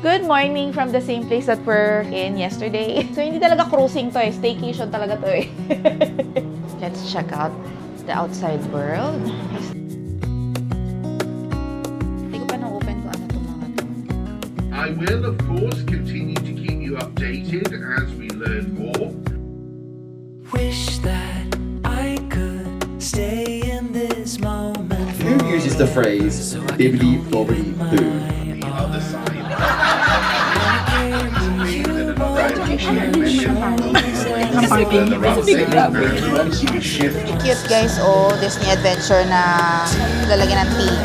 Good morning from the same place that we're in yesterday. So, hindi talaga cruising to eh. Staycation talaga to eh. Let's check out the outside world. Hindi ko pa na-open kung ano itong mga to. I will, of course, continue to keep you updated as we learn more. Wish that I could stay in this moment. Who uses the phrase bibbidi bobbidi boo? The other side. Cute guys, oh. Disney Adventure na lalagyan ng tea.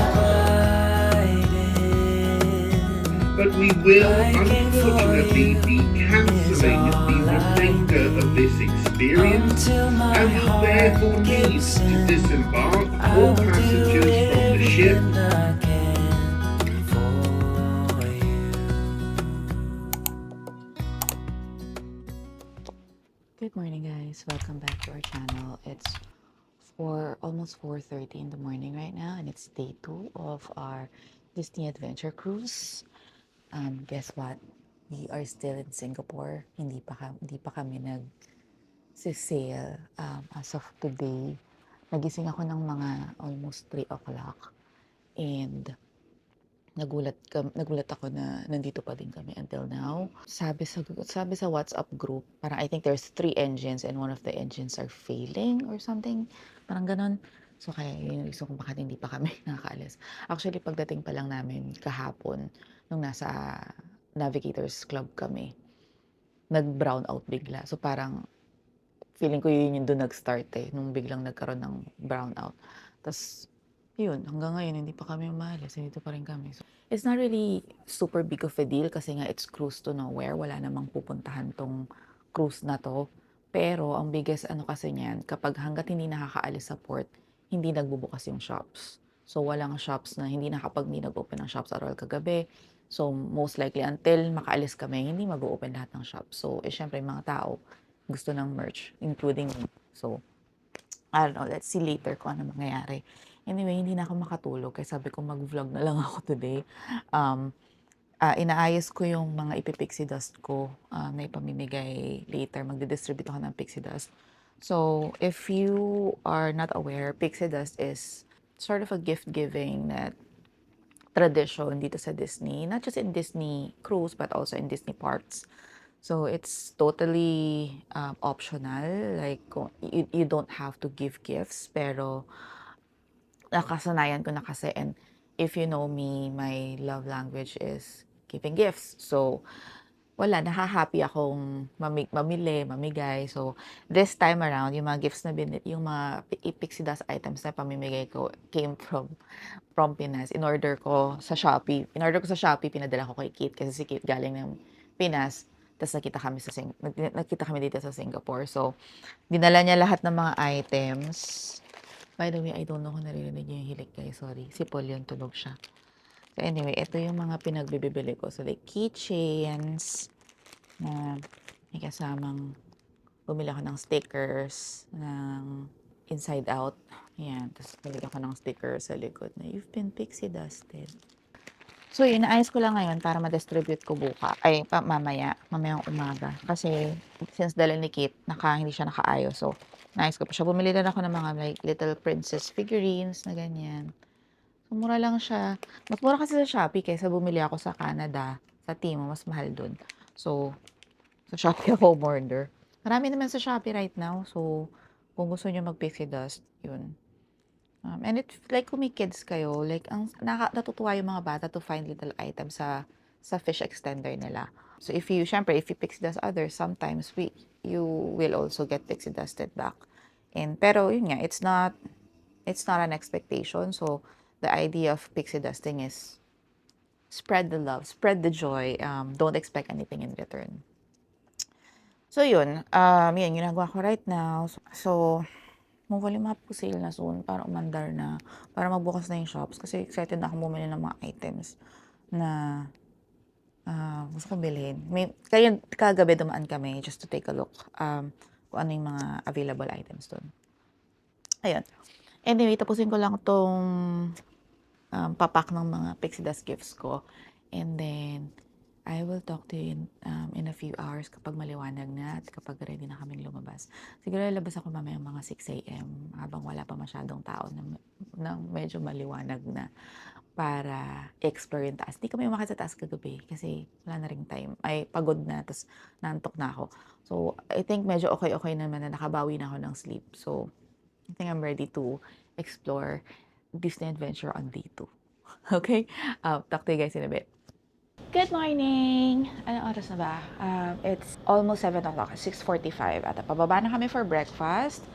But we will, unfortunately, be cancelling the remainder of this experience and will therefore need to disembark all passengers from the ship. Good morning guys, welcome back to our channel. It's almost 4:30 in the morning right now, and it's day 2 of our Disney Adventure cruise. Guess what? We are still in Singapore. Hindi pa kami nag-sail as of today. Nagising ako ng mga almost 3 o'clock, and nagulat ako na nandito pa din kami until now. Sabi sa WhatsApp group, parang I think there's 3 engines and one of the engines are failing or something. Parang ganon. So kaya yun, gusto kong bakit hindi pa kami nakakaalis. Actually, pagdating pa lang namin kahapon, nung nasa Navigators Club kami, nag-brown out bigla. So parang feeling ko yun yung doon nag-start eh, nung biglang nagkaroon ng brown out. Tapos yun, hanggang ngayon, hindi pa kami umalis. Dito pa rin kami. So, it's not really super big of a deal kasi nga it's cruise to nowhere. Wala namang pupuntahan tong cruise na to. Pero, ang biggest ano kasi niyan, kapag hanggat hindi nakakaalis sa port, hindi nagbubukas yung shops. So, walang shops na hindi nag-open ng shops at all kagabi. So, most likely, until makaalis kami, hindi mag-open lahat ng shops. So, syempre, mga tao gusto ng merch, including me. So, I don't know, let's see later kung ano mangyayari. Anyway, hindi na ako makatulog kaya sabi ko mag-vlog na lang ako today. Inaayos ko yung mga ipipixie dust ko na ipamimigay later. Magdi-distribute ako ng pixie dust. So, if you are not aware, pixie dust is sort of a gift-giving na tradition dito sa Disney. Not just in Disney Cruise, but also in Disney parks. So, it's totally optional. Like, you don't have to give gifts, pero nakasanayan ko na kasi, and if you know me, my love language is giving gifts. So, wala, nahahappy akong mamigay. So, this time around, yung mga gifts na yung mga pixie dust items na pamimigay ko came from Pinas. In-order ko sa Shopee, pinadala ko kay Kate kasi si Kate galing ng Pinas. Tapos nakita kami dito sa Singapore. So, dinala niya lahat ng mga items. By the way, I don't know kung naririnig niyo yung hilik guys. Sorry. Si Paul yun, tulog siya. So anyway, ito yung mga pinagbibili ko. So like keychains na may kasamang bumili ako ng stickers ng inside out. Ayan. Tapos bumili ako ng stickers sa likod na you've been pixie dusted. So yun, naayos ko lang ngayon para ma-distribute ko mamayang umaga. Kasi since dala ni Kit, hindi siya nakaayos. So, naayos ko pa siya. Bumili na ako ng mga like little princess figurines na ganyan. So, mura lang siya. Mas mura kasi sa Shopee kaysa bumili ako sa Canada. Sa Temu, mas mahal dun. So, sa Shopee ako umorder. Marami naman sa Shopee right now. So, kung gusto nyo mag-pixie dust, yun. And it's like kung may kids kayo, like natutuwa yung mga bata to find little items sa fish extender nila. So if you pixie dust others, sometimes you will also get pixie dusted back. Pero yun nga, it's not an expectation. So the idea of pixie dusting is spread the love, spread the joy. Don't expect anything in return. So yun, yun ginagawa ko right now. So hopefully sale na soon para umandar na, para magbukas na yung shops kasi excited na akong bumili ng mga items na gusto kong bilhin. Kaya kagabi dumaan kami just to take a look kung ano yung mga available items doon. Ayun. Anyway, tapusin ko lang tong papak ng mga pixie dust gifts ko, and then I will talk to you in a few hours kapag maliwanag na at kapag ready na kaming lumabas. Siguro lalabas ako mamaya mga 6 a.m. habang wala pa masyadong tao na medyo maliwanag na para explore yung taas. Di kami umakit sa taas kagabi kasi wala na ring time. Ay, pagod na, tapos nantok na ako. So, I think medyo okay naman na nakabawi na ako ng sleep. So, I think I'm ready to explore Disney Adventure on day 2. Okay? Talk to you guys in a bit. Good morning! Anong oras na ba? It's almost 7 o'clock, 6:45. At pababa na kami for breakfast.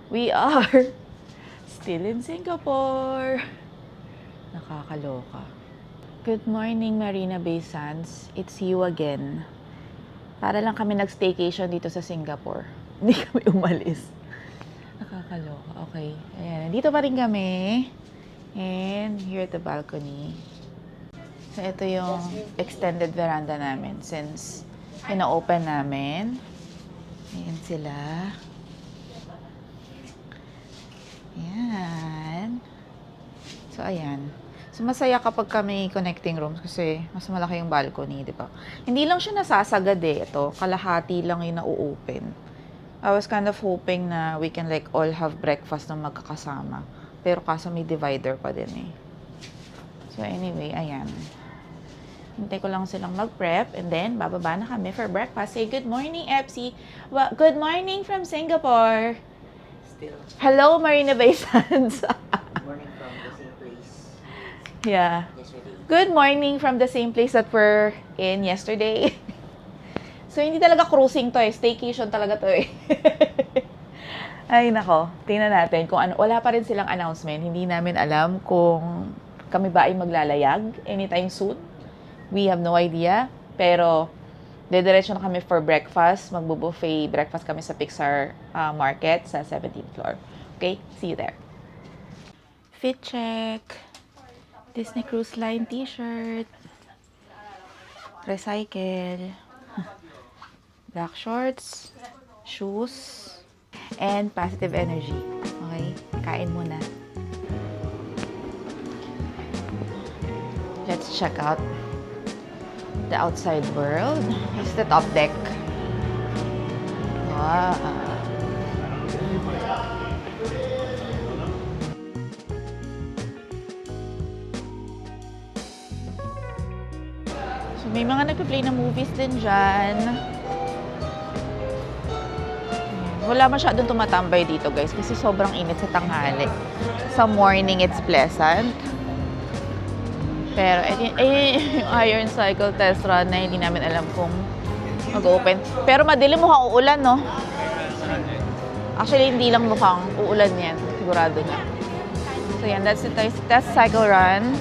We are still in Singapore. Nakakaloka. Good morning, Marina Bay Sands. It's you again. Para lang kami nag-staycation dito sa Singapore. Hindi kami umalis. Nakakaloka. Okay. Ayan. Dito pa rin kami. And here at the balcony. So, ito yung extended veranda namin since ina-open namin. Ayan sila. Ayan. So, ayan. So, masaya kapag kami connecting rooms kasi mas malaki yung balcony, di ba? Hindi lang siya nasasagad eh. Ito, kalahati lang yung na-open. I was kind of hoping na we can like all have breakfast ng magkakasama. Pero kaso may divider pa din eh. So, anyway, ayan. Hintay ko lang silang mag-prep and then bababa na kami for breakfast. Say good morning, Epsi. Well, good morning from Singapore. Still, Hello, Marina Bay Sands. morning from the same place Yeah. yesterday. Good morning from the same place that we're in yesterday. So, hindi talaga cruising to eh. Staycation talaga to eh. Ay, nako. Tingnan natin kung ano. Wala pa rin silang announcement. Hindi namin alam kung kami ba ay maglalayag anytime soon. We have no idea. Pero, dediretso na kami for breakfast. Magbo-buffet breakfast kami sa Pixar Market sa 17th floor. Okay? See you there. Fit check. Disney Cruise Line t-shirt. Recycle. Black shorts. Shoes. And positive energy. Okay? Kain muna. Let's check out the outside world. This is the top deck. Wow. So, may mga nagpa-play na movies din dyan. Wala masyadong tumatambay dito, guys, kasi sobrang init sa tanghali. Sa morning, it's pleasant. Pero, yung Iron Cycle test run na hindi namin alam kung mag-open. Pero madilim mukhang uulan, no? Actually, hindi lang mukhang uulan yan. Sigurado na. So, yan. That's the test cycle run.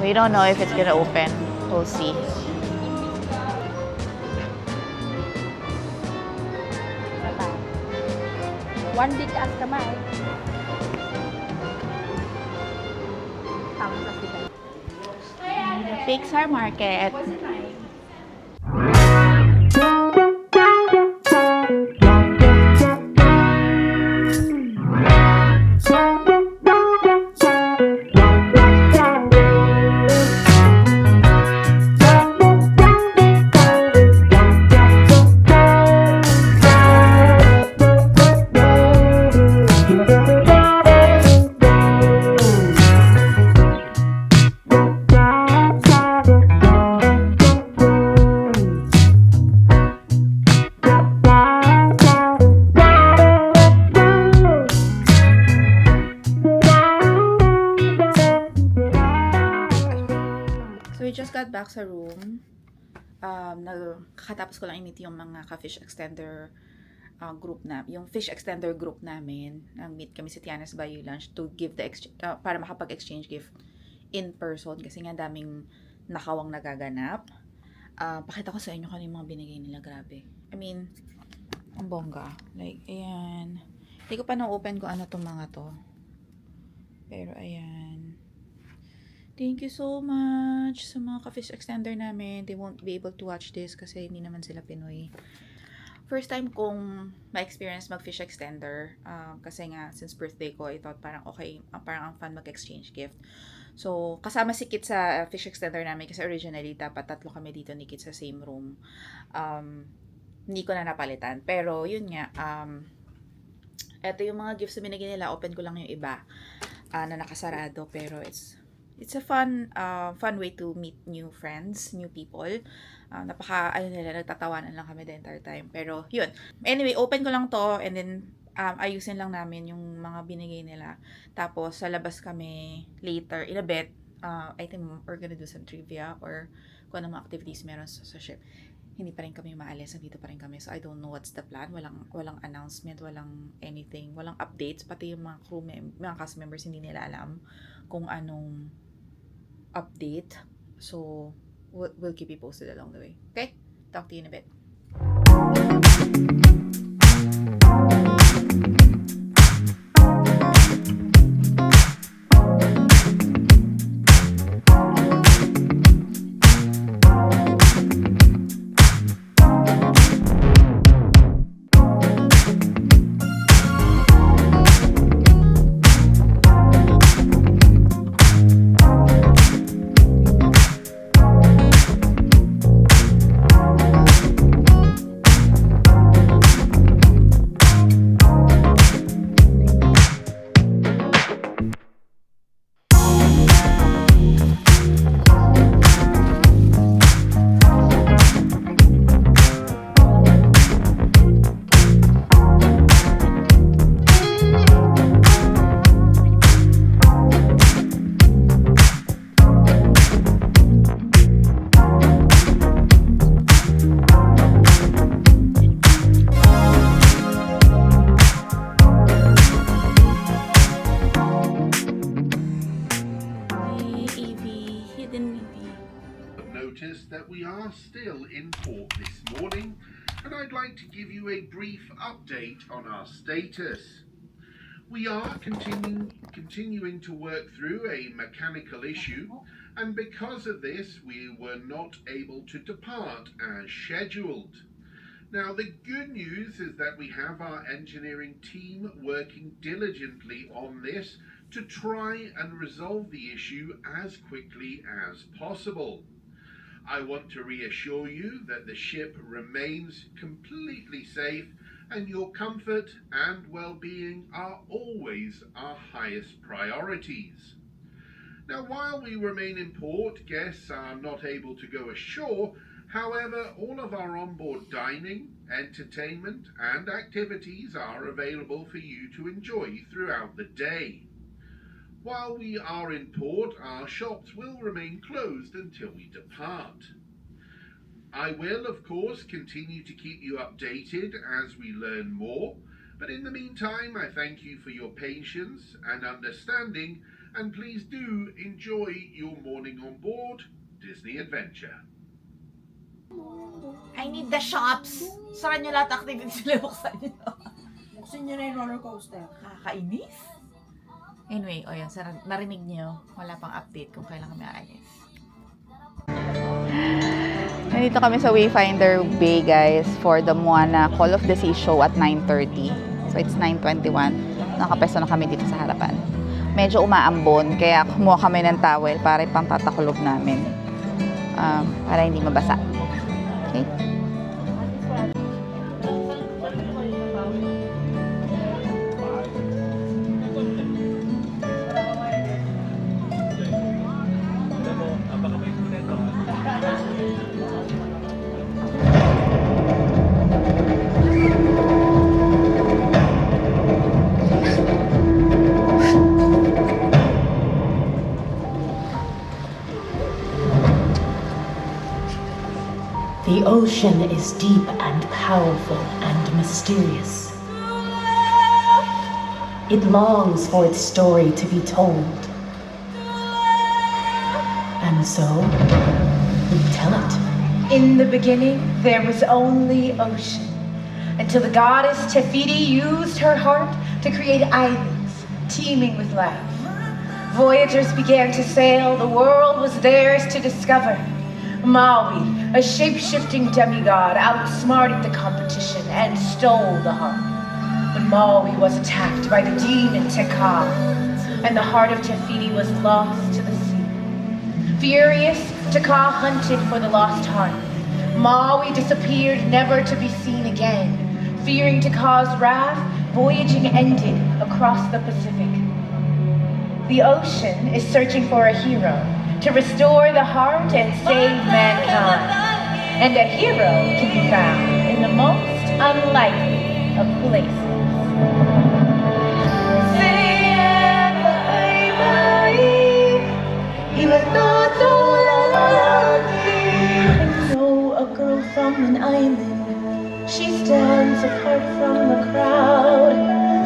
We don't know if it's gonna open. We'll see. One big as kamay. Tama kasi tayo. The Pixar Market. So, we just got back sa room. Kakatapos ko lang i-meet yung mga ka-fish extender group na, yung fish extender group namin. Meet kami sa Tiana's Bayou Lunch to give the para makapag-exchange gift in person kasi nga daming nakawang nagaganap. Pakita ko sa inyo kung ano yung mga binigay nila. Grabe. I mean, ang bongga. Like, ayan. Hindi ko pa na-open kung ano tong mga to. Pero, ayan. Thank you so much sa mga ka-fish extender namin. They won't be able to watch this kasi hindi naman sila Pinoy. first time kong ma-experience mag-fish extender. Kasi nga, since birthday ko, I thought parang okay, parang ang fun mag-exchange gift. So, kasama si Kit sa fish extender namin kasi originally, dapat 3 kami dito ni Kit sa same room. Hindi ko na napalitan. Pero, yun nga, eto yung mga gifts na binigyan nila. Open ko lang yung iba na nakasarado. Pero, it's a fun way to meet new friends, new people. Nagtatawanan lang kami the entire time. Pero, yun. Anyway, open ko lang to and then, ayusin lang namin yung mga binigay nila. Tapos, sa labas kami later, in a bit, I think we're gonna do some trivia or kung ano mga activities meron sa ship. Hindi pa rin kami maalis, nandito pa rin kami. So, I don't know what's the plan. Walang announcement, walang anything, walang updates. Pati yung mga mga cast members, hindi nila alam kung anong update. So, we'll keep you posted along the way. Okay? Talk to you in a bit. That we are still in port this morning, and I'd like to give you a brief update on our status. We are continuing to work through a mechanical issue, and because of this we were not able to depart as scheduled. Now, the good news is that we have our engineering team working diligently on this to try and resolve the issue as quickly as possible. I want to reassure you that the ship remains completely safe and your comfort and well-being are always our highest priorities. Now, while we remain in port, guests are not able to go ashore. However, all of our onboard dining, entertainment and activities are available for you to enjoy throughout the day. While we are in port, our shops will remain closed until we depart. I will, of course, continue to keep you updated as we learn more, but in the meantime, I thank you for your patience and understanding, and please do enjoy your morning on board Disney Adventure. I need the shops! Sara nyo lahat activities nila, buksan nyo. Buksan nyo na yung roller coaster. Kakainis? Anyway, o yan, narinig niyo, wala pang update kung kailan kami aalis. Nandito kami sa Wayfinder Bay, guys, for the Moana Call of the Sea show at 9:30. So, it's 9:21. Nakapesto na kami dito sa harapan. Medyo umaambon, kaya kumuha kami ng towel para ipang tatakulob namin. Para hindi mabasa. Okay? The ocean is deep and powerful and mysterious. It longs for its story to be told. And so, we tell it. In the beginning, there was only ocean, until the goddess Tefiti used her heart to create islands teeming with life. Voyagers began to sail, the world was theirs to discover. Maui, a shape-shifting demigod, outsmarted the competition and stole the heart. But Maui was attacked by the demon Tekka, and the heart of Tefiti was lost to the sea. Furious, Tekka hunted for the lost heart. Maui disappeared, never to be seen again. Fearing Tekka's wrath, voyaging ended across the Pacific. The ocean is searching for a hero to restore the heart and save mankind. And a hero can be found in the most unlikely of places. I know a girl from an island. She stands apart from the crowd.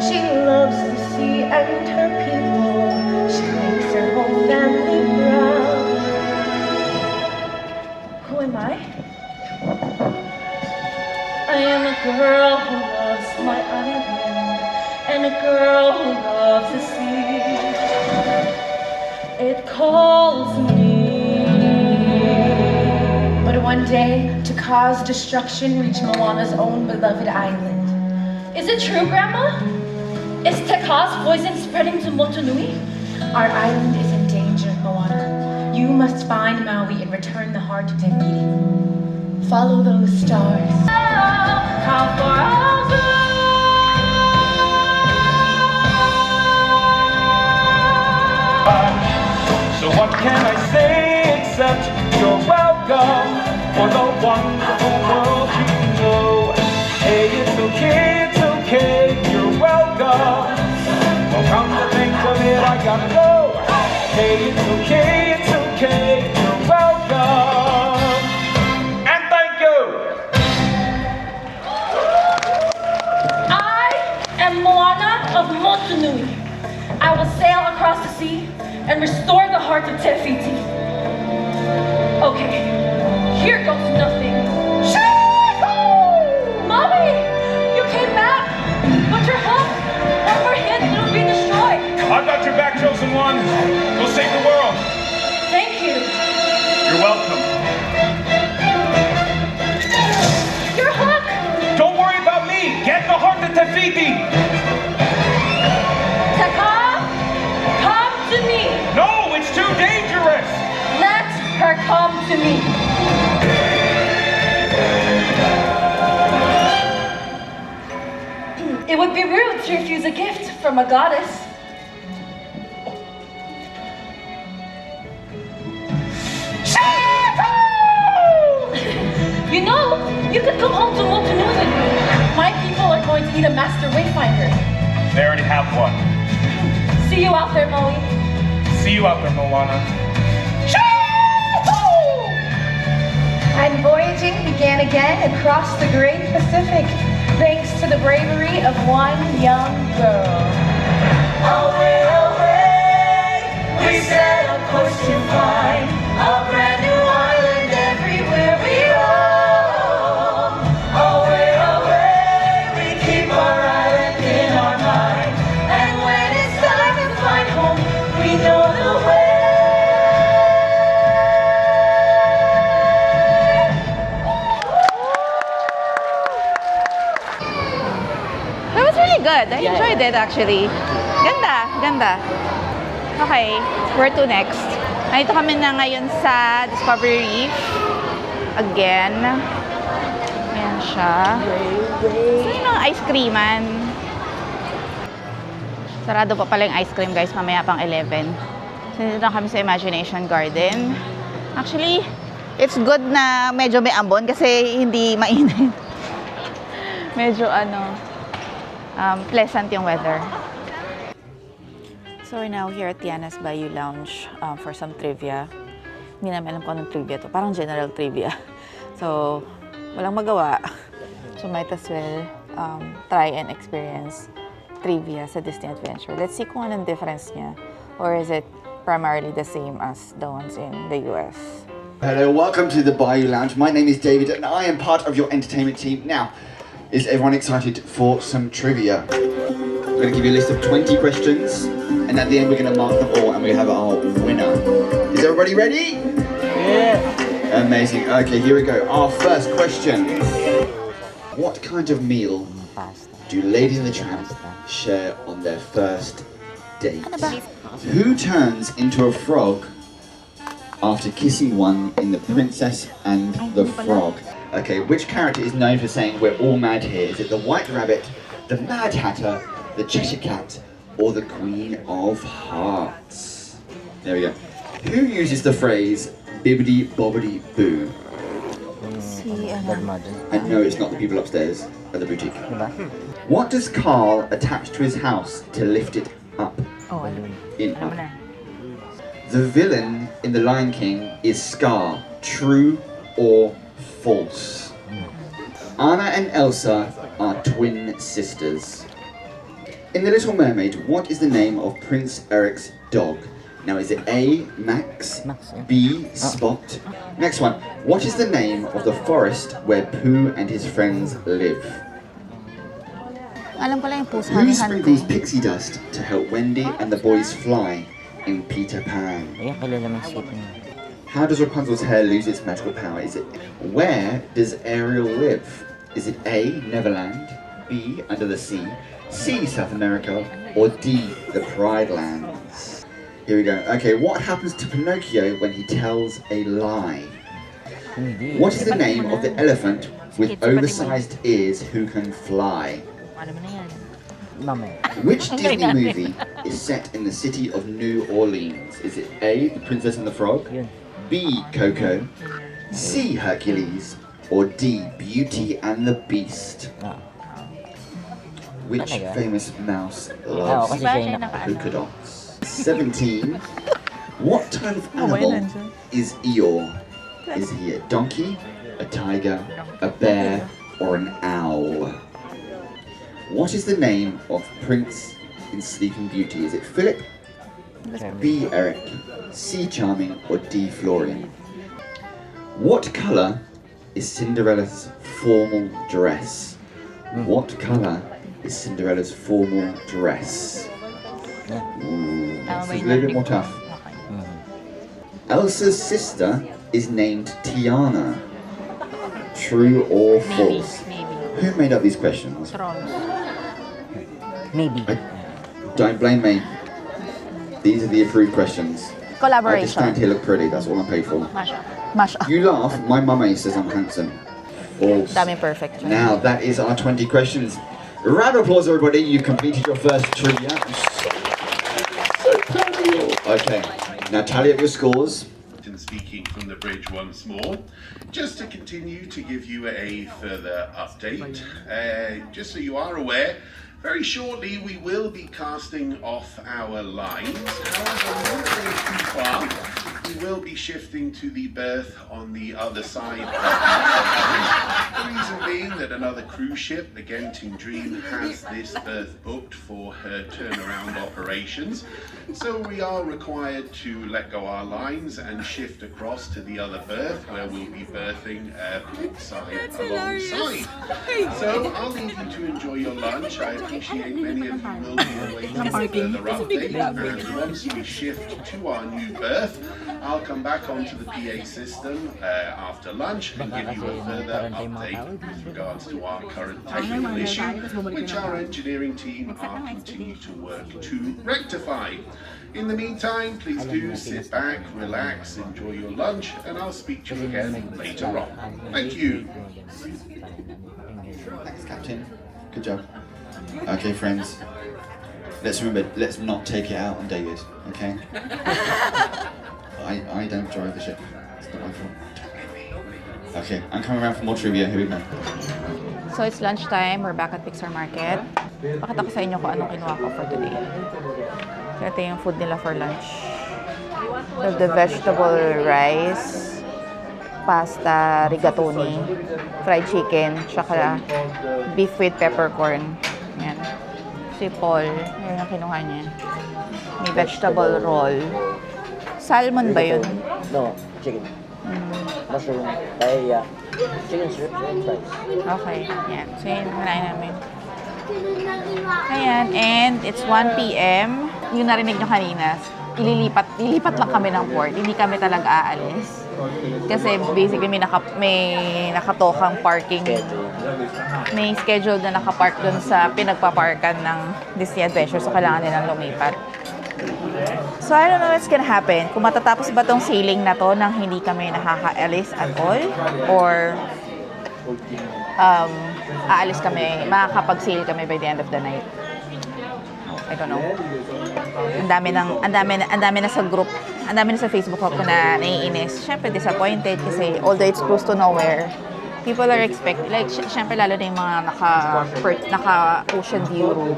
She loves the sea and her people. She makes her whole family proud. Who am I? I am a girl who loves my island, and a girl who loves the sea. It calls me. But one day, to cause destruction, reach Moana's own beloved island. Is it true, Grandma? Is Tekka's poison spreading to Motunui? Our island is in danger, Moana. You must find Maui and return the heart to Tefiti. Follow those stars. How far So what can I say except you're welcome for the wonderful world you know. Hey, it's okay, you're welcome. Well, come to think of it, I gotta go. Hey, it's okay, you're welcome. And thank you. I am Moana of Motunui. I will sail across the sea and restore the heart of Tefiti. Okay, here goes nothing. Mommy, you came back, but your hook, one more hit, it'll be destroyed. I've got your back, chosen one. Go save the world. Thank you. You're welcome. Your hook. Don't worry about me. Get the heart to Tefiti. Tekka, come to me. No, it's too dangerous. Let her come to me. It would be rude to refuse a gift from a goddess. You know, you could come home to Motunui with me. My people are going to need a master wayfinder. They already have one. See you out there, Maui. See you out there, Moana. And voyaging began again across the great Pacific, thanks to the bravery of one young girl. Away, away, we set a course to find a brand new island everywhere we roam. Away, away, we keep our island in our mind, and when it's time to find home, we know the way. That was really good. I enjoyed it actually. Ganda. Okay, where to next? Nandito kami na ngayon sa Discovery Reef. Again. Ayan siya. Saan yung mga ice creaman? Sarado pa pala yung ice cream guys, mamaya pang 11. So, nandito na kami sa Imagination Garden. Actually, it's good na medyo may ambon kasi hindi mainit. Medyo pleasant yung weather. So we're now here at Tiana's Bayou Lounge for some trivia. Hindi namin alam kung anong trivia to. Parang general trivia. So, walang magawa. So might as well try and experience trivia sa Disney Adventure. Let's see kung anong difference niya. Or is it primarily the same as the ones in the US? Hello, welcome to the Bayou Lounge. My name is David and I am part of your entertainment team. Now, is everyone excited for some trivia? We're going to give you a list of 20 questions and at the end we're going to mark them all and we have our winner. Is everybody ready? Yeah. Amazing. Okay, here we go. Our first question. What kind of meal do Lady and the Tramp share on their first date? Who turns into a frog after kissing one in The Princess and the Frog? Okay, which character is known for saying we're all mad here? Is it the White Rabbit, the Mad Hatter, the Cheshire Cat, or the Queen of Hearts? There we go. Who uses the phrase bibbidi bobbidi boo? And no, it's not the people upstairs at the boutique. What does Carl attach to his house to lift it up? In up. The villain in The Lion King is Scar. True or false? Anna and Elsa are twin sisters. In The Little Mermaid, what is the name of Prince Eric's dog? Now, is it A, Max, B, Spot? Next one. What is the name of the forest where Pooh and his friends live? Alam ko lang yung pusa Who ni sprinkles Hante. pixie dust to help Wendy and the boys fly in Peter Pan? How does Rapunzel's hair lose its magical power? Is it where does Ariel live? Is it A, Neverland, B, Under the Sea, C, South America, or D, the Pride Lands? Here we go. Okay, what happens to Pinocchio when he tells a lie? What is the name of the elephant with oversized ears who can fly? Which Disney movie is set in the city of New Orleans? Is it A, The Princess and the Frog, B, Coco, C, Hercules, or D, Beauty and the Beast? Which famous mouse loves polka dots? 17. What type of animal is Eeyore? Is he a donkey, a tiger, a bear, or an owl? What is the name of Prince in Sleeping Beauty? Is it Philip, B, Eric, C, Charming, or D, Florian? What colour is Cinderella's formal dress? What colour is Cinderella's formal dress? Ooh, this is a little bit more tough. Elsa's sister is named Tiana. True or false? Who made up these questions? Don't blame me. These are the approved questions. I just stand Collaboration. here look pretty, that's all I'm paid for. Masha. You laugh, my mummy says I'm handsome. False. Daming perfect. Now that is our 20 questions. Round of applause everybody, you completed your first trivia. I'm so proud of you. Okay, now tally up your scores. Speaking from the bridge once more, just to continue to give you a further update, just so you are aware, very shortly we will be casting off our lines. However, not going too far, we will be shifting to the berth on the other side of the reason being that another cruise ship, the Genting Dream, has this berth booked for her turnaround operations. So we are required to let go our lines and shift across to the other berth where we'll be berthing side alongside. So I'll leave you to enjoy your lunch. I appreciate many of you will be awaiting further update, and once we shift to our new berth, I'll come back onto the PA system after lunch and give you a further update with regards to our current technical issue, which our engineering team are continuing to work to rectify. In the meantime, please do sit back, relax, enjoy your lunch, and I'll speak to you again later on. Thank you. Thanks, Captain. Good job. Okay, friends. Let's remember, let's not take it out on David, okay? I don't drive the ship. It's not my fault. Don't blame me. Okay, I'm coming around for more trivia. Here we go. So it's lunchtime. We're back at Pixar Market. Pakita ko sa inyo kung anong kinuha ko for today. So ito yung food nila for lunch. We have the vegetable rice, pasta, rigatoni, fried chicken, tsaka beef with peppercorn. Yan. Si Paul, yun ang kinuha niya. May vegetable roll. Salmon ba yun? No, chicken. Mushroom, paella, chicken strip, fries. Okay, yan. So yun, manayin namin. Ayan, and it's 1 p.m. Yung narinig nyo kanina, lilipat lang kami ng port. Hindi kami talaga aalis. Kasi basically may nakatokang parking. May schedule na nakapark dun sa pinagpaparkan ng Disney Adventure. So, kailangan nilang lumipat. So, I don't know what's gonna happen. Kung matatapos ba tong sailing na to nang hindi kami nakaka-alis at all, or aalis kami, makakapag-sail kami by the end of the night. I don't know. Ang dami na sa group, ang dami na sa Facebook ko na naiinis. Syempre disappointed kasi although it's close to nowhere, people are expecting, like, syempre lalo na yung mga naka-ocean view room,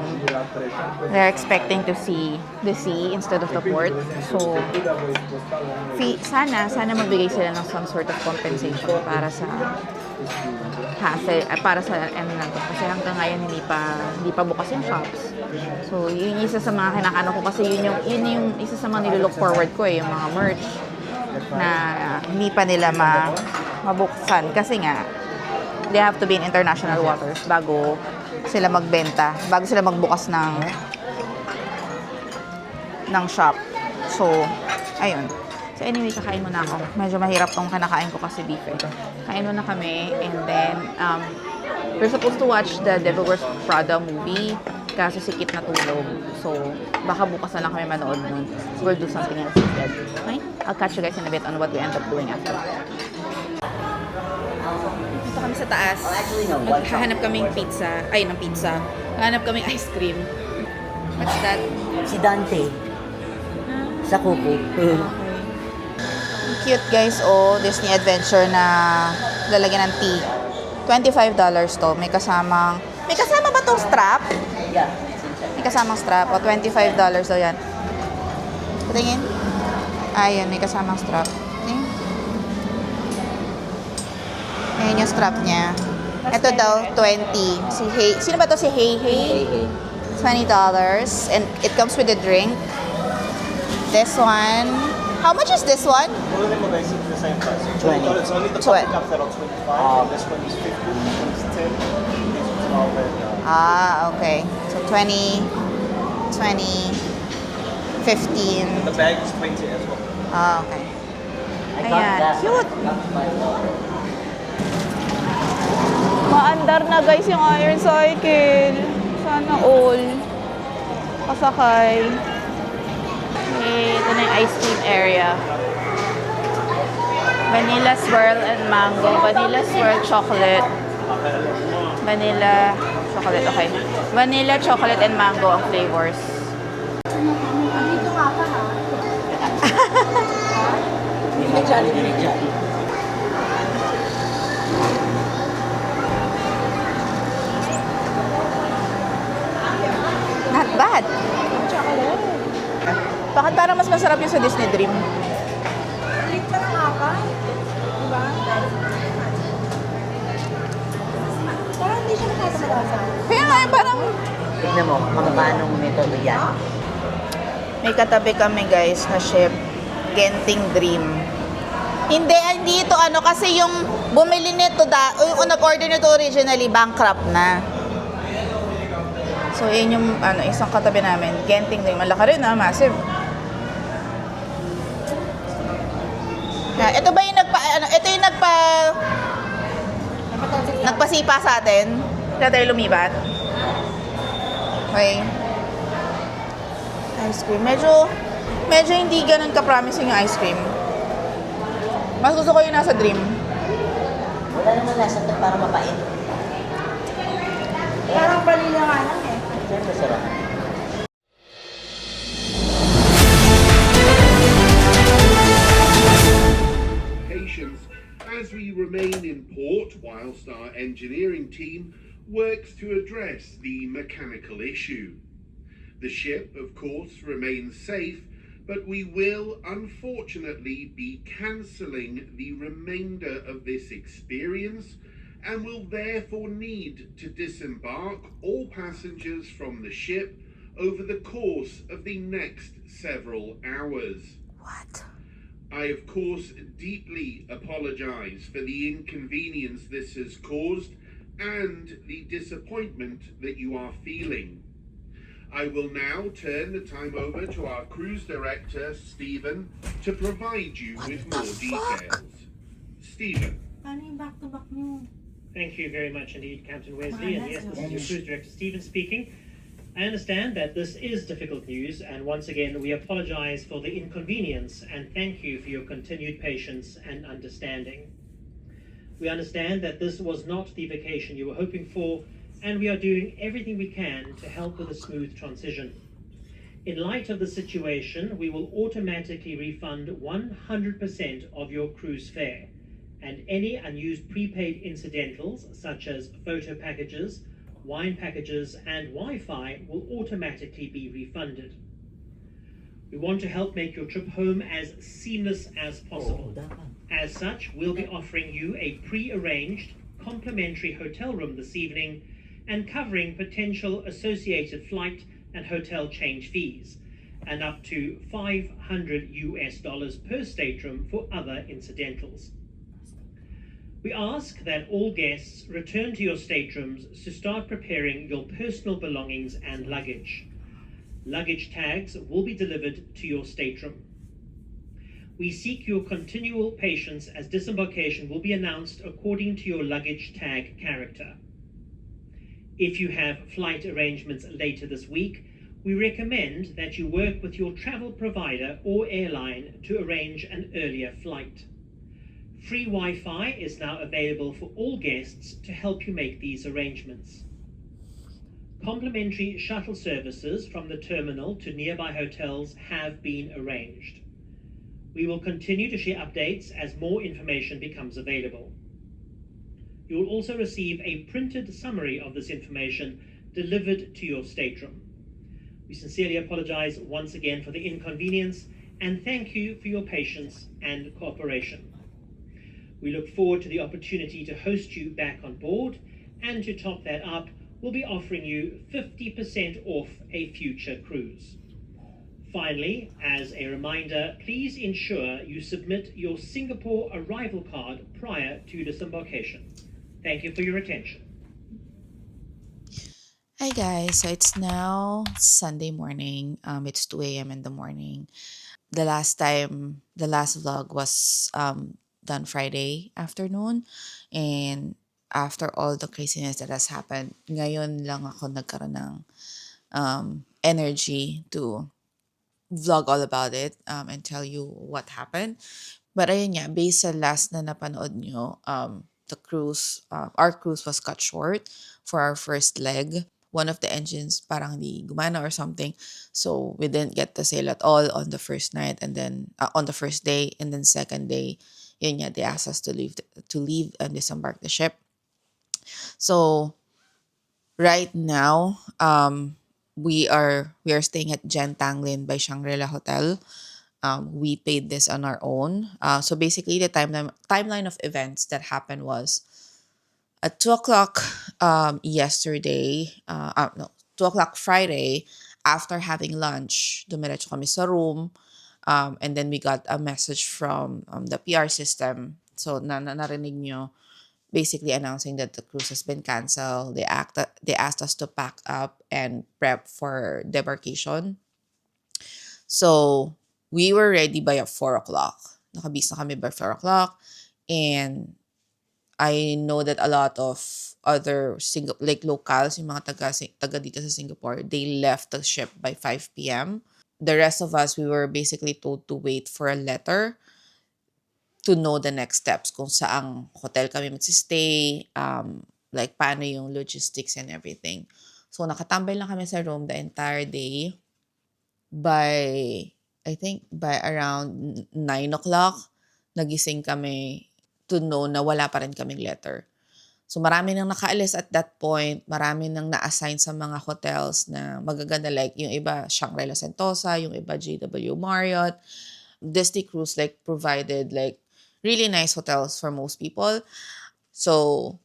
they're expecting to see the sea instead of the port. So, sana magbigay sila ng some sort of compensation para sa hassle, para sa ano na to. Kasi hanggang ngayon hindi pa bukas yung shops. So, yun yung isa sa mga kinakano ko kasi yun yung isa sa mga nilook forward ko yung mga merch na hindi pa nila mabuksan kasi nga they have to be in international waters bago sila magbenta, bago sila magbukas ng shop. So, ayun. So anyway, kakain muna ako. Medyo mahirap tong kinakain ko kasi beef. Kain muna kami and then we're supposed to watch the Devil Wears Prada movie kaso si Kit natulog. So, baka bukas na lang kami manood nun. We'll do something else instead. Okay? I'll catch you guys in a bit on what we end up doing after. Dito kami sa taas. Hahanap kaming pizza. Ay, ng pizza. Hahanap kaming ice cream. What's that? Si Dante. Sa kuko. Cute guys, Disney Adventure na lalagyan ng tea. $25 to. May kasama ba tong strap? Yeah. May kasamang strap. $25 daw yan. Patingin. Ayun, may kasamang strap. Tingin. Ayan yung strap niya. Ito daw, 20. Sino ba to? Si Hey Hey? $20. And it comes with a drink. This one. How much is this one? All of them are basically the same price. $20. It's only the coffee cups that are 25. This one is 50. This one's 10. This one's 12. And, Okay. So 20, 15. the bag is 20 as well. Okay. I got Ayan. that. Cute. Maandar na guys yung iron cycle. Sana all. Kasakay. Ito na yung ice cream area. Vanilla swirl and mango. Vanilla swirl chocolate. Vanilla chocolate, okay. Vanilla, chocolate, and mango ang flavors. Andito nga pa ha. Binigyan. Not bad. Bakit parang mas masarap yung sa Disney Dream? Lit pa nga pa. Diba? Parang hindi siya nakasalasa. Kaya nga parang Tignan mo, mga paanong metodo yan. may katabi kami guys na ship. Genting Dream. Hindi ito ano kasi yung bumili nito yung nag-order nito originally bankrupt na. So yun yung isang katabi namin. Genting Dream. Malaki rin massive. Ito ba yung nagpasipa sa atin? Kaya tayo lumibat? Okay. Ice cream. Medyo hindi ganun ka-promising yung ice cream. Mas gusto ko yung nasa Dream. Wala naman lasa ito para mapait. Parang vanilla nga lang eh. Siyempre sarap. As we remain in port whilst our engineering team works to address the mechanical issue. The ship, of course, remains safe, but we will unfortunately be cancelling the remainder of this experience and will therefore need to disembark all passengers from the ship over the course of the next several hours. What? I, of course, deeply apologise for the inconvenience this has caused and the disappointment that you are feeling. I will now turn the time over to our cruise director, Stephen, to provide you with more details. Stephen. Paano yung back-to-back niyo? Thank you very much indeed, Captain Wesley. And yes, Let's this is your cruise director, Stephen, speaking. I understand that this is difficult news, and once again, we apologize for the inconvenience and thank you for your continued patience and understanding. We understand that this was not the vacation you were hoping for, and we are doing everything we can to help with a smooth transition. In light of the situation, we will automatically refund 100% of your cruise fare, and any unused prepaid incidentals such as photo packages, wine packages, and Wi-Fi will automatically be refunded. We want to help make your trip home as seamless as possible. As such, we'll be offering you a pre-arranged complimentary hotel room this evening and covering potential associated flight and hotel change fees, and up to $500 per stateroom for other incidentals. We ask that all guests return to your staterooms to start preparing your personal belongings and luggage. Luggage tags will be delivered to your stateroom. We seek your continual patience as disembarkation will be announced according to your luggage tag character. If you have flight arrangements later this week, we recommend that you work with your travel provider or airline to arrange an earlier flight. Free Wi-Fi is now available for all guests to help you make these arrangements. Complimentary shuttle services from the terminal to nearby hotels have been arranged. We will continue to share updates as more information becomes available. You will also receive a printed summary of this information delivered to your stateroom. We sincerely apologize once again for the inconvenience and thank you for your patience and cooperation. We look forward to the opportunity to host you back on board, and to top that up, we'll be offering you 50% off a future cruise. Finally, as a reminder, please ensure you submit your Singapore arrival card prior to disembarkation. Thank you for your attention. Hi guys, so it's now Sunday morning. It's 2 a.m. in the morning. The last vlog was done Friday afternoon, and after all the craziness that has happened, ngayon lang ako nagkaroon ng energy to vlog all about it and tell you what happened. But ayun nga, based sa last na napanood nyo, our cruise was cut short for our first leg. One of the engines parang di gumana or something, so we didn't get to sail at all on the first night, and then on the first day, and then second day, yun nga, they asked us to leave and disembark the ship. So right now, we are staying at Jen Tanglin by Shangri-La Hotel. We paid this on our own. So basically, the timeline of events that happened was at 2 o'clock yesterday, 2 o'clock Friday, after having lunch, dumiretso kami sa room, and then we got a message from the PR system. So narinig nyo, basically announcing that the cruise has been canceled. They asked us to pack up and prep for debarkation. So we were ready by 4 o'clock. Nakabis na kami by 4 o'clock, and I know that a lot of other locals, yung mga taga dito sa Singapore, they left the ship by 5 p.m. The rest of us, we were basically told to wait for a letter to know the next steps, kung saang hotel kami magsistay, like paano yung logistics and everything. So nakatambay lang kami sa room the entire day. I think by around 9 o'clock, nagising kami to know na wala pa rin kaming letter. So marami nang nakaalis at that point, marami nang na-assign sa mga hotels na magaganda, like yung iba Shangri-La Sentosa, yung iba JW Marriott. Disney Cruise provided really nice hotels for most people. So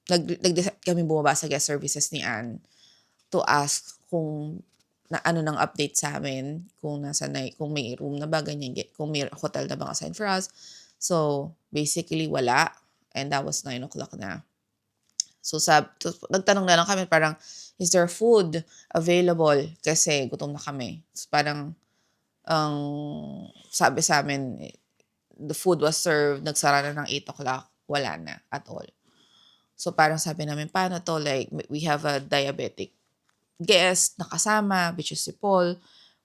nag-decide kami bumaba sa guest services ni Anne to ask kung ano nang update sa amin, kung may room na ba, ganyan, kung may hotel na bang assign for us. So basically wala, and that was 9 o'clock na. So, nagtanong na lang kami parang, is there food available? Kasi gutom na kami. So, parang, sabi sa amin, the food was served, nagsara na ng 8 o'clock, wala na at all. So, parang sabi namin, paano to? Like, we have a diabetic guest na kasama, which is si Paul.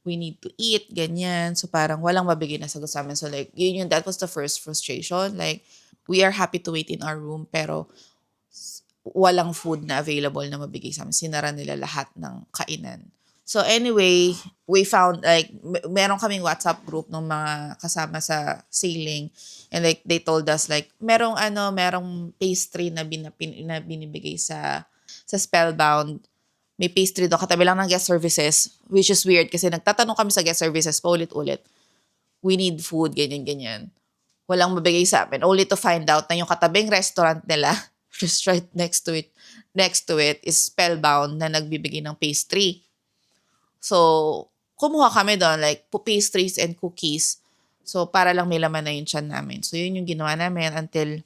We need to eat, ganyan. So, parang walang mabigay na sagot sa amin. So, like, that was the first frustration. Like, we are happy to wait in our room, pero walang food na available na mabigay sa amin. Sinara nila lahat ng kainan. So anyway, we found like meron kaming WhatsApp group ng mga kasama sa sailing, and like they told us like merong pastry na binibigay sa Spellbound. May pastry do katabi lang ng guest services, which is weird kasi nagtatanong kami sa guest services paulit-ulit. We need food, ganyan. Walang mabigay sa amin, only to find out na yung katabing restaurant nila just right next to it is Spellbound na nagbibigay ng pastry. So, kumuha kami doon, like, pastries and cookies. So, para lang may laman na yung tiyan namin. So, yun yung ginawa namin until,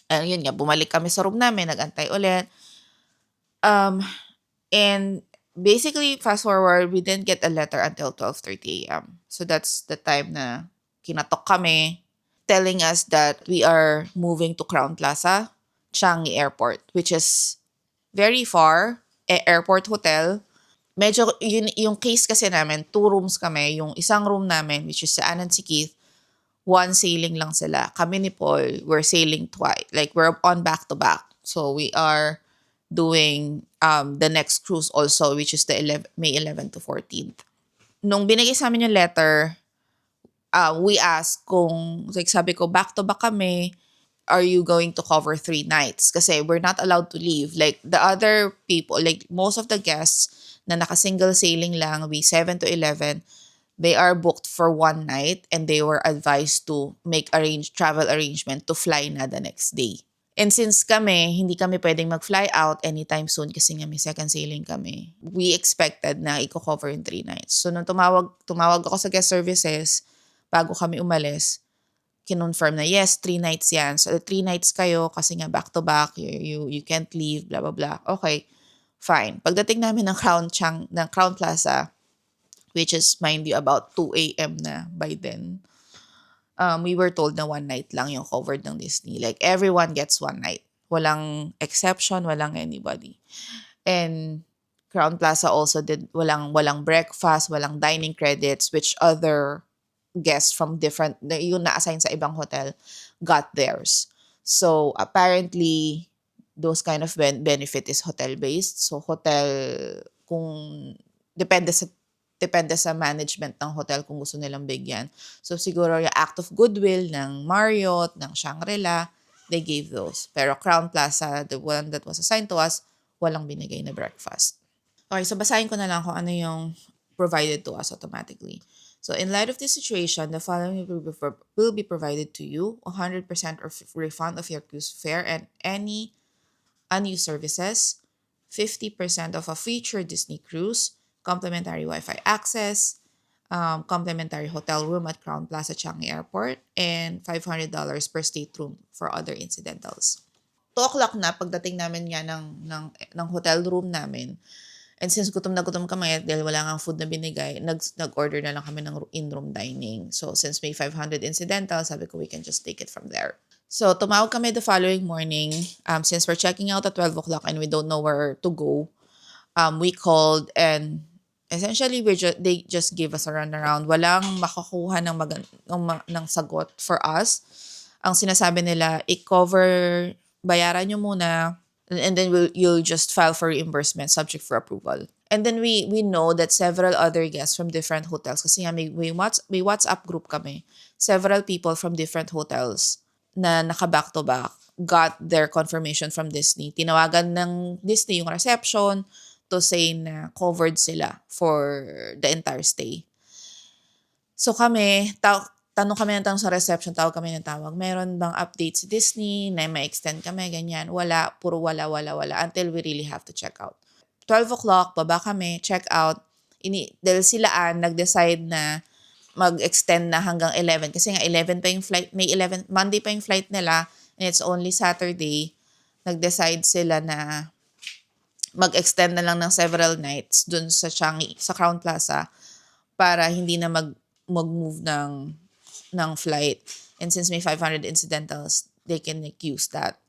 yun nga, bumalik kami sa room namin, nag-antay ulit. And basically, fast forward, we didn't get a letter until 12:30 a.m. So, that's the time na kinatok kami, telling us that we are moving to Crown Plaza, Changi Airport, which is very far, airport hotel. Medyo, yung case kasi namin, 2 rooms kami. Yung isang room namin, which is sa Anand si Keith, 1 sailing lang sila. Kami ni Paul, we're sailing twice. Like, we're on back-to-back. So, we are doing the next cruise also, which is the May 11 to 14th. Nung binigay sa amin yung letter, we asked kung, like sabi ko, back-to-back kami, are you going to cover 3 nights? Kasi we're not allowed to leave. Like, the other people, like, most of the guests, na naka-single sailing lang, we 7 to 11, they are booked for 1 night and they were advised to make travel arrangement to fly na the next day. And since kami, hindi kami pwedeng mag-fly out anytime soon kasi nga may second sailing kami, we expected na i-cover in 3 nights. So, nung tumawag ako sa guest services, bago kami umalis, kinonfirm na yes, 3 nights yan. So, 3 nights kayo kasi nga back-to-back, you can't leave, blah, blah, blah. Okay. Fine. Pagdating namin ng Crown Plaza, which is, mind you, about 2 a.m. na by then, we were told na 1 night lang yung covered ng Disney. Like, everyone gets 1 night. Walang exception, walang anybody. And Crown Plaza also did, walang breakfast, walang dining credits, which other guests from different, yung na-assign sa ibang hotel, got theirs. So, apparently, those kind of benefit is hotel-based. So, hotel, kung depende sa management ng hotel kung gusto nilang bigyan. So, siguro yung act of goodwill ng Marriott, ng Shangri-La, they gave those. Pero Crown Plaza, the one that was assigned to us, walang binigay na breakfast. Okay, so basahin ko na lang kung ano yung provided to us automatically. So, in light of this situation, the following will be provided to you: 100% refund of your cruise fare and any unused services, 50% of a future Disney cruise, complimentary Wi-Fi access, complimentary hotel room at Crown Plaza Changi Airport, and $500 per state room for other incidentals. 2 o'clock na pagdating namin nga ng hotel room namin. And since gutom na gutom kami dahil wala nga food na binigay, nag-order na lang kami ng in-room dining. So since may 500 incidental, sabi ko we can just take it from there. So, tumawag kami the following morning. Since we're checking out at 12 o'clock and we don't know where to go, we called and essentially they just gave us a runaround. Walang makakuha ng sagot for us. Ang sinasabi nila, i-cover, bayaran nyo muna, and then you'll just file for reimbursement subject for approval. And then we know that several other guests from different hotels, kasi nga may WhatsApp group kami, several people from different hotels na naka-back-to-back got their confirmation from Disney. Tinawagan ng Disney yung reception to say na covered sila for the entire stay. So kami, tanong kami ng tanong sa reception, tawag kami ng tawag, meron bang update si Disney na ma-extend kami, ganyan. Wala, puro wala, until we really have to check out. 12 o'clock, baba kami, check out. Dahil silaan, nag-decide na mag-extend na hanggang 11 kasi nga 11 pa yung flight, May 11, Monday pa yung flight nila and it's only Saturday. nag-decide sila na mag-extend na lang ng several nights dun sa Changi, sa Crown Plaza para hindi na mag-move ng flight. And since may 500 incidentals, they can use that.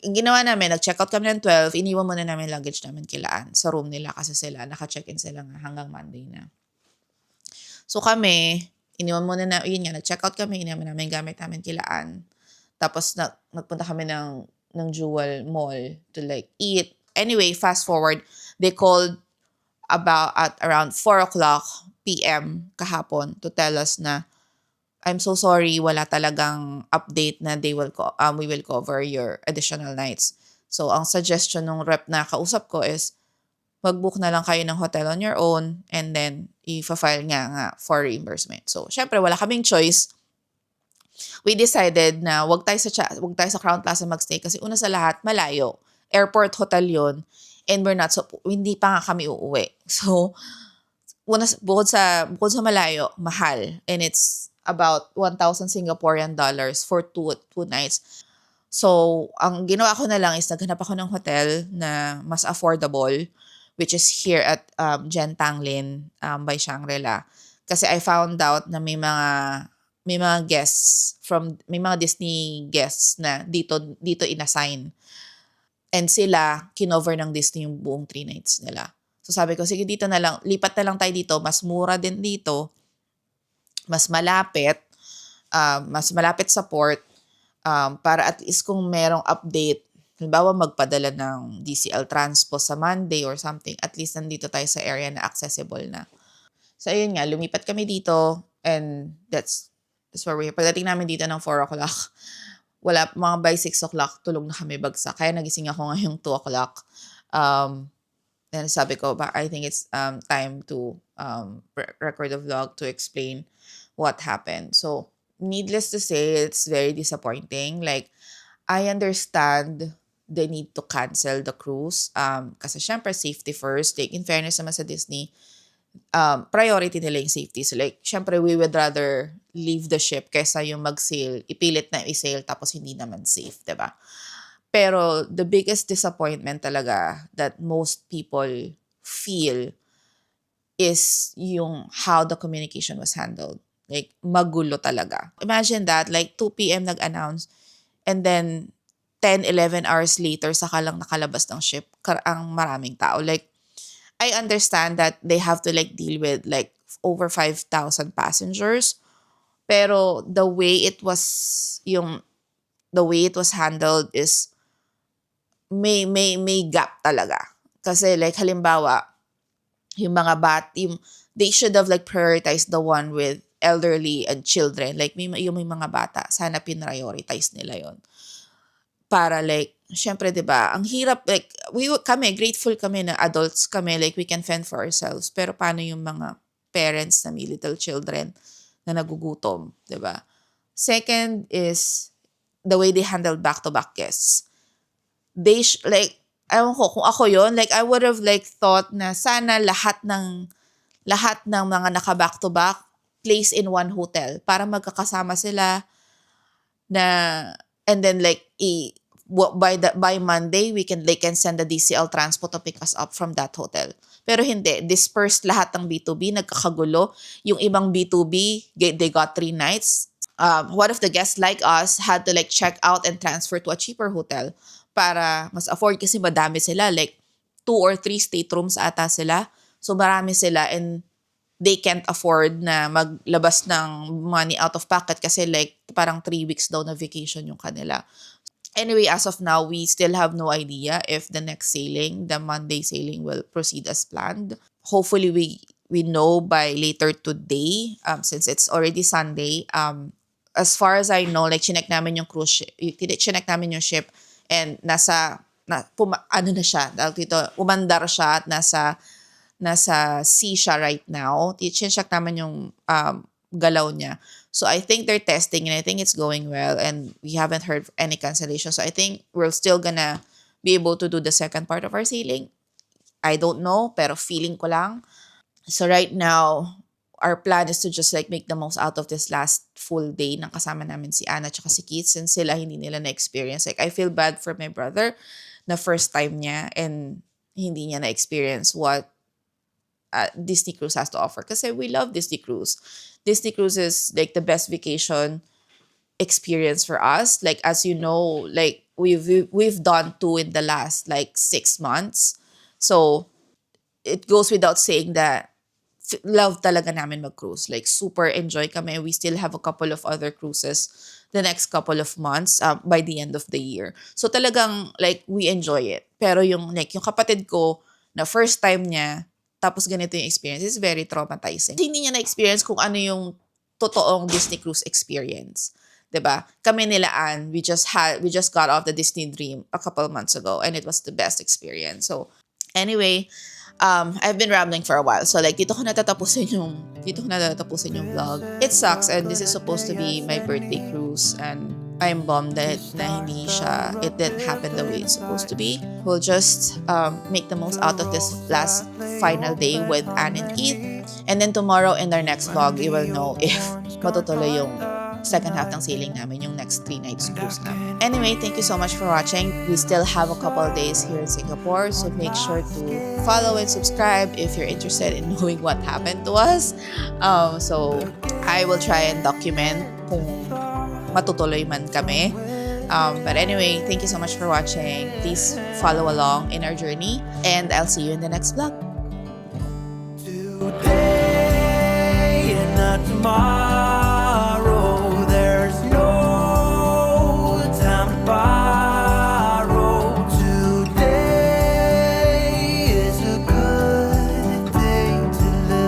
Ginawa namin, nag-check out kami ng 12, iniwan muna namin luggage namin kilaan sa room nila kasi sila, naka-check-in sila nga hanggang Monday na. So kami, iniwan muna na, yun nga, nag-check out kami, iniwan namin gamit namin kilaan. Tapos nagpunta kami ng Jewel Mall to like eat. Anyway, fast forward, they called about at around 4 o'clock p.m. kahapon to tell us na, I'm so sorry, wala talagang update na we will cover your additional nights. So, ang suggestion ng rep na kausap ko is, mag-book na lang kayo ng hotel on your own and then i-file nga for reimbursement. So, syempre, wala kaming choice. We decided na wag tayo sa Crown Plaza magstay kasi una sa lahat, malayo. Airport hotel yon and hindi pa nga kami uuwi. So, bukod sa malayo, mahal. And it's about 1,000 Singaporean dollars for two nights. So, ang ginawa ko na lang is naghanap ako ng hotel na mas affordable, which is here at Gentanglin by Shangri-La. Kasi I found out na may mga Disney guests na dito inassign. And sila, kinover ng Disney yung buong 3 nights nila. So sabi ko, sige dito na lang, lipat na lang tayo dito, mas mura din dito, mas malapit sa port, para at least kung merong update, halimbawa magpadala ng DCL Transpo sa Monday or something, at least nandito tayo sa area na accessible na. So ayun nga, lumipat kami dito and that's where we are. Pagdating namin dito ng 4 o'clock, mga by 6 o'clock, tulog na kami bagsak. Kaya nagising ako ngayong 2 o'clock. And sabi ko, I think it's time to record a vlog to explain what happened. So, needless to say, it's very disappointing. Like, I understand the need to cancel the cruise. Kasi syempre, safety first. Like, in fairness naman sa Disney, priority nila yung safety. So like, syempre, we would rather leave the ship kaysa yung mag-sail, ipilit na i-sail tapos hindi naman safe, diba? Pero the biggest disappointment talaga that most people feel is yung how the communication was handled. Like, magulo talaga. Imagine that, like 2 p.m. nag-announce and then 10, 11 hours later, saka lang nakalabas ng ship ang maraming tao. Like, I understand that they have to like deal with like over 5,000 passengers. Pero the way it was handled is may gap talaga. Kasi like halimbawa, yung mga they should have like prioritized the one with elderly and children. Like yung mga bata, sana pinrioritize nila yon. Para like, syempre, diba, ang hirap, like, kami, grateful kami na adults kami, like, we can fend for ourselves. Pero paano yung mga parents na may little children na nagugutom, diba? Second is the way they handled back-to-back guests. Like, ewan ko, kung ako yon, like, I would have, like, thought na sana lahat ng mga naka-back-to-back place in one hotel para magkakasama sila na. And then like by Monday they can send the DCL Transpo to pick us up from that hotel. Pero hindi, dispersed lahat ng B2B, nagkakagulo. Yung ibang B2B, they got 3 nights. One of the guests like us had to like check out and transfer to a cheaper hotel para mas afford kasi madami sila, like 2 or 3 staterooms ata sila. So marami sila and they can't afford na maglabas ng money out of pocket kasi like parang 3 weeks daw na vacation yung kanila. Anyway, as of now, we still have no idea if the next sailing, the Monday sailing, will proceed as planned. Hopefully, we know by later today, since it's already Sunday. As far as I know, like chinek namin yung cruise ship, chinek namin yung ship and umandar siya at nasa sea siya right now. Chinek namin yung galaw niya. So I think they're testing and I think it's going well and we haven't heard any cancellation. So I think we're still gonna be able to do the second part of our sailing. I don't know, pero feeling ko lang. So right now, our plan is to just like make the most out of this last full day ng kasama namin si Anna tsaka si Keith since sila hindi nila na-experience. Like, I feel bad for my brother na first time niya and hindi niya na-experience what Disney Cruise has to offer. Kasi we love Disney Cruise. Disney Cruise is like the best vacation experience for us. Like, as you know, like we've done 2 in the last like 6 months. So, it goes without saying that love talaga namin mag-cruise. Like, super enjoy kami. We still have a couple of other cruises the next couple of months by the end of the year. So, talagang, like, we enjoy it. Pero yung kapatid ko, na first time niya, tapos ganito yung experience, is very traumatizing. Hindi niya na-experience kung ano yung totoong Disney Cruise experience. 'Di ba? Kami nila Ann, we just got off the Disney Dream a couple months ago and it was the best experience. So, anyway, I've been rambling for a while. So like dito ko natatapusin yung vlog. It sucks and this is supposed to be my birthday cruise and I'm bummed that it didn't happen the way it's supposed to be. We'll just make the most out of this last final day with Ann and Keith. And then tomorrow in our next vlog, you will know if matutuloy yung second half ng sailing namin, yung next 3 nights cruise namin. Anyway, thank you so much for watching. We still have a couple of days here in Singapore, so make sure to follow and subscribe if you're interested in knowing what happened to us. So, I will try and document kung matutuloy man kami. But anyway, thank you so much for watching. Please follow along in our journey and I'll see you in the next vlog.